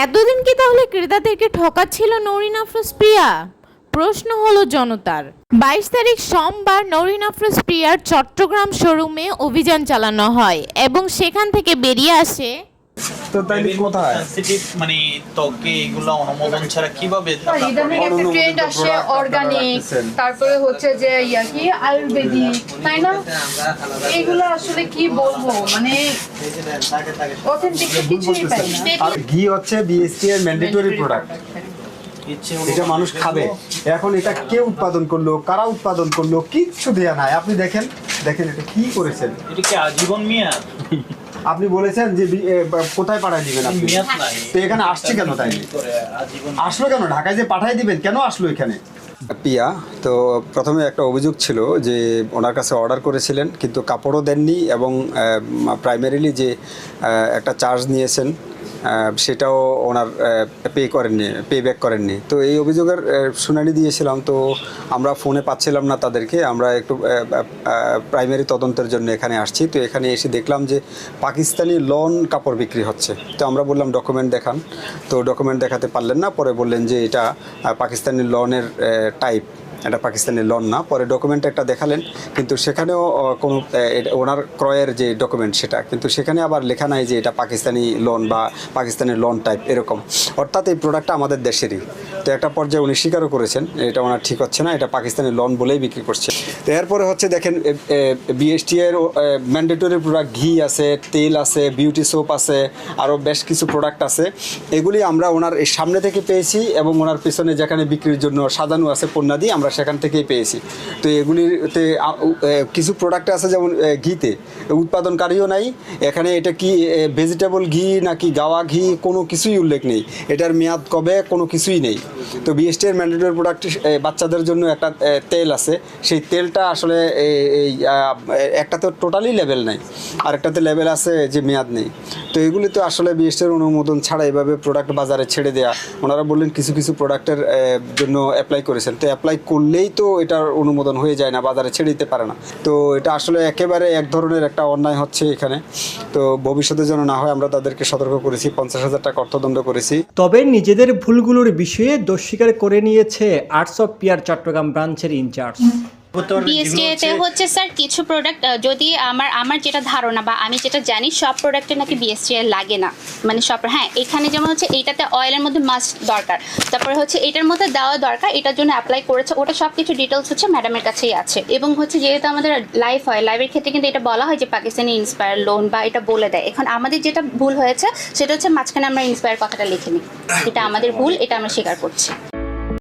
এতদিন কি তাহলে ক্রেতাদেরকে ঠকাচ্ছিল নওরিন আফরোজ প্রিয়া? প্রশ্ন হলো জনতার। 22 তারিখ সোমবার নওরিন আফরোজ প্রিয়ার চট্টগ্রাম শোরুমে অভিযান চালানো হয় এবং সেখান থেকে বেরিয়ে আসে তো তাইলে কোথায় সেনসিটিভ মানে ত্বকে এগুলো অনুমোদন ছাড়া কিভাবে ইদানিং একটা ট্রেন্ড আসে অর্গানিক, তারপরে হচ্ছে যে কি আয়ুর্বেদিক, তাই না? এগুলো আসলে কি বলবো, মানে অথেন্টিক কিছুই পাই না। আর ঘি হচ্ছে বিএসটি এর ম্যান্ডেটরি প্রোডাক্ট, এটা মানুষ খাবে। এখন এটা কে উৎপাদন করলো, কারা উৎপাদন করলো, কিচ্ছু দেয়া নাই। আপনি দেখেন দেখেন এটা কি করেছেন। এটা কি আজীবন মেয়াদ? আপনি বলেছেন যে কোথায় পাঠায় দিবেন আপনি, মেয়াদ নাই। তো এখানে আসছে কেন? তাই আসলো কেন? ঢাকায় যে পাঠায় দিবেন কেন আসলো এখানে? পিয়া তো প্রথমে একটা অভিযোগ ছিল যে ওনার কাছে অর্ডার করেছিলেন কিন্তু কাপড়ও দেননি এবং প্রাইমারিলি যে একটা চার্জ নিয়েছেন সেটাও ওনার পে ব্যাক করেননি। তো এই অভিযোগের শুনানি দিয়েছিলাম, তো আমরা ফোনে পাচ্ছিলাম না তাদেরকে। আমরা একটু প্রাইমারি তদন্তের জন্য এখানে আসছি। তো এখানে এসে দেখলাম যে পাকিস্তানি লন কাপড় বিক্রি হচ্ছে। তো আমরা বললাম ডকুমেন্ট দেখান, তো ডকুমেন্ট দেখাতে পারলেন না। পরে বললেন যে এটা পাকিস্তানি লনের টাইপ, এটা পাকিস্তানি লন না। পরে ডকুমেন্ট একটা দেখালেন, কিন্তু সেখানেও কোনো ওনার ক্রয়ের যে ডকুমেন্ট সেটা, কিন্তু সেখানে আবার লেখা নাই যে এটা পাকিস্তানি লন বা পাকিস্তানি লন টাইপ এরকম। অর্থাৎ এই প্রোডাক্টটা আমাদের দেশেরই। তো একটা পর্যায়ে উনি স্বীকারও করেছেন এটা ওনার ঠিক হচ্ছে না, এটা পাকিস্তানি লন বলেই বিক্রি করছে। তো এরপরে হচ্ছে দেখেন বিএসটি এর ম্যান্ডেটরি প্রোডাক্ট ঘি আছে, তেল আছে, বিউটি সোপ আছে, আরও বেশ কিছু প্রোডাক্ট আছে। এগুলি আমরা ওনার এই সামনে থেকে পেয়েছি এবং ওনার পেছনে যেখানে বিক্রির জন্য সাজানো আছে পণ্যাদি আমরা সেখান থেকেই পেয়েছি। তো এগুলিতে কিছু প্রোডাক্ট আছে যেমন ঘিতে উৎপাদনকারীও নাই, এখানে এটা কি ভেজিটেবল ঘি নাকি গাওয়া ঘি কোনো কিছুই উল্লেখ নেই, এটার মেয়াদ কবে কোনো কিছুই নেই। তো বিএসটি এর ম্যান্ডেটরি প্রোডাক্ট বাচ্চাদের জন্য একটা তেল আছে, সেই তেলটা আসলে এই একটা তো টোটালি লেভেল নাই, আর একটাতে লেভেল আছে যে মেয়াদ নেই। তো এগুলি তো আসলে বিএসটি এর অনুমোদন ছাড়া এভাবে প্রোডাক্ট বাজারে ছেড়ে দেওয়া। ওনারা বললেন কিছু কিছু প্রোডাক্টের জন্য অ্যাপ্লাই করেছেন, তো অ্যাপ্লাই করলেই তো এটার অনুমোদন হয়ে যায় না, বাজারে ছেড়ে দিতে পারে না। তো এটা আসলে একেবারে এক ধরনের একটা অন্যায় হচ্ছে এখানে। তো ভবিষ্যতে যেন না হয় আমরা তাদেরকে সতর্ক করেছি, 50,000 টাকা অর্থদণ্ড করেছি। তবে নিজেদের ভুলগুলোর বিষয়ে দোষ স্বীকার করে নিয়েছে আর্টস অফ পিয়ার চট্টগ্রাম ব্রাঞ্চের ইনচার্জ। বিএসটিতে হচ্ছে স্যার কিছু প্রোডাক্ট যদি আমার যেটা ধারণা বা আমি যেটা জানি সব প্রোডাক্টে নাকি বিএসটি লাগে না, মানে সব। হ্যাঁ, এখানে যেমন হচ্ছে এইটাতে অয়েলের মধ্যে মাস্ট দরকার, তারপরে হচ্ছে এটার মধ্যে দেওয়া দরকার, এটার জন্য অ্যাপ্লাই করেছে, ওটা সব কিছু ডিটেলস হচ্ছে ম্যাডামের কাছেই আছে। এবং হচ্ছে যেহেতু আমাদের লাইভ হয়, লাইভের ক্ষেত্রে কিন্তু এটা বলা হয় যে পাকিস্তানি ইন্সপায়ার লোন বা এটা বলে দেয়। এখন আমাদের যেটা ভুল হয়েছে সেটা হচ্ছে মাঝখানে আমরা ইন্সপায়ার কথাটা লিখিনি, এটা আমাদের ভুল, এটা আমরা স্বীকার করছি।